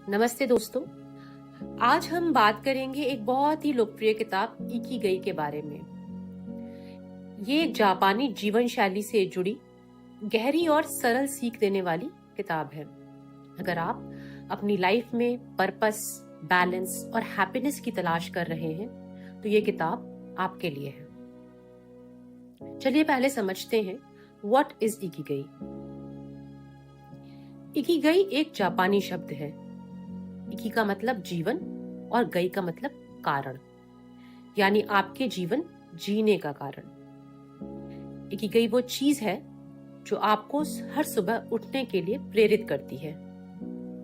नमस्ते दोस्तों। आज हम बात करेंगे एक बहुत ही लोकप्रिय किताब इकिगाई के बारे में। ये एक जापानी जीवन शैली से जुड़ी गहरी और सरल सीख देने वाली किताब है। अगर आप अपनी लाइफ में पर्पस, बैलेंस और हैप्पीनेस की तलाश कर रहे हैं तो ये किताब आपके लिए है। चलिए पहले समझते हैं व्हाट इज इकिगाई। इकिगाई एक जापानी शब्द है। इकी का मतलब जीवन और गई का मतलब कारण, यानी आपके जीवन जीने का कारण। इकिगाई वो चीज है जो आपको हर सुबह उठने के लिए प्रेरित करती है,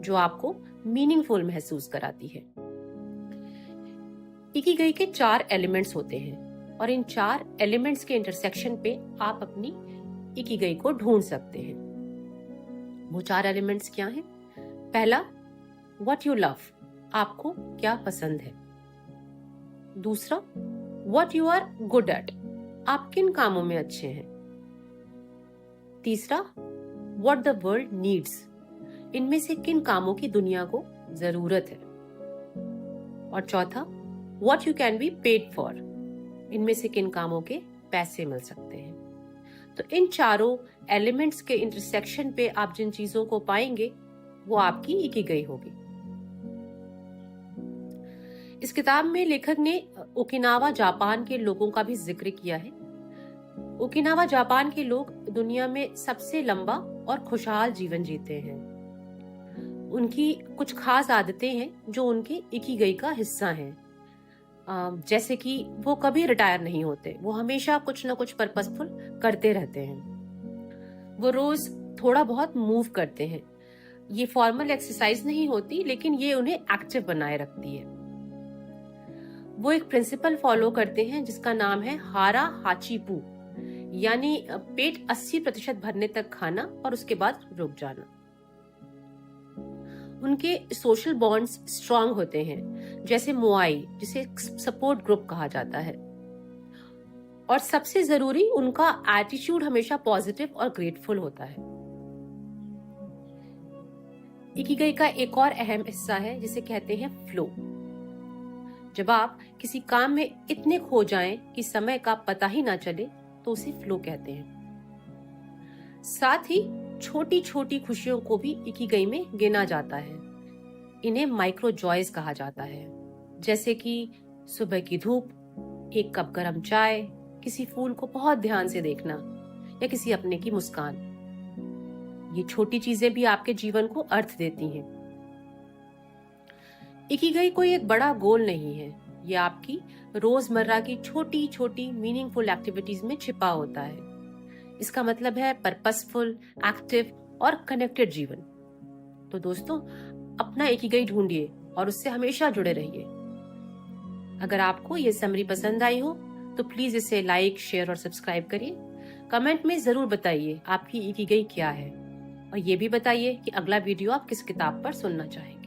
जो आपको मीनिंगफुल महसूस कराती है। इकिगाई के 4 एलिमेंट्स होते हैं और इन 4 एलिमेंट्स के इंटरसेक्शन पे आप अपनी इकिगाई को ढूंढ सकते हैं। वो 4 एलिमेंट्स क्या हैं? पहला, What you love, आपको क्या पसंद है। दूसरा, What you are good at, आप किन कामों में अच्छे हैं। तीसरा, What the world needs, इनमें से किन कामों की दुनिया को जरूरत है। और चौथा, What you can be paid for, इनमें से किन कामों के पैसे मिल सकते हैं। तो इन चारों एलिमेंट्स के इंटरसेक्शन पे आप जिन चीजों को पाएंगे वो आपकी इकिगाई होगी। इस किताब में लेखक ने ओकिनावा जापान के लोगों का भी जिक्र किया है। ओकिनावा जापान के लोग दुनिया में सबसे लंबा और खुशहाल जीवन जीते हैं। उनकी कुछ खास आदतें हैं जो उनके इकिगाई का हिस्सा हैं। जैसे कि वो कभी रिटायर नहीं होते, वो हमेशा कुछ ना कुछ पर्पसफुल करते रहते हैं। वो रोज थोड़ा बहुत मूव करते हैं। ये फॉर्मल एक्सरसाइज नहीं होती, लेकिन ये उन्हें एक्टिव बनाए रखती है। वो एक प्रिंसिपल फॉलो करते हैं जिसका नाम है हारा हाचीपू, यानी पेट 80% भरने तक खाना और उसके बाद रुक जाना। उनके सोशल बॉन्ड्स स्ट्रांग होते हैं, जैसे मुआई, जिसे सपोर्ट ग्रुप कहा जाता है। और सबसे जरूरी, उनका एटीट्यूड हमेशा पॉजिटिव और ग्रेटफुल होता है। इकिगाई का एक और अहम हिस्सा है जिसे कहते हैं फ्लो। जब आप किसी काम में इतने खो जाएं कि समय का पता ही ना चले तो उसे फ्लो कहते हैं। साथ ही छोटी छोटी खुशियों को भी इकिगाई में गिना जाता है। इन्हें माइक्रो जॉयज कहा जाता है, जैसे कि सुबह की धूप, एक कप गरम चाय, किसी फूल को बहुत ध्यान से देखना या किसी अपने की मुस्कान। ये छोटी चीजें भी आपके जीवन को अर्थ देती हैं। इकिगाई कोई एक बड़ा गोल नहीं है, ये आपकी रोजमर्रा की छोटी छोटी मीनिंगफुल एक्टिविटीज में छिपा होता है। इसका मतलब है पर्पसफुल, एक्टिव और कनेक्टेड जीवन। तो दोस्तों, अपना इकिगाई ढूंढिए और उससे हमेशा जुड़े रहिए। अगर आपको ये समरी पसंद आई हो तो प्लीज इसे लाइक, शेयर और सब्सक्राइब करिए। कमेंट में जरूर बताइए आपकी इकिगाई क्या है, और ये भी बताइए कि अगला वीडियो आप किस किताब पर सुनना चाहेंगे।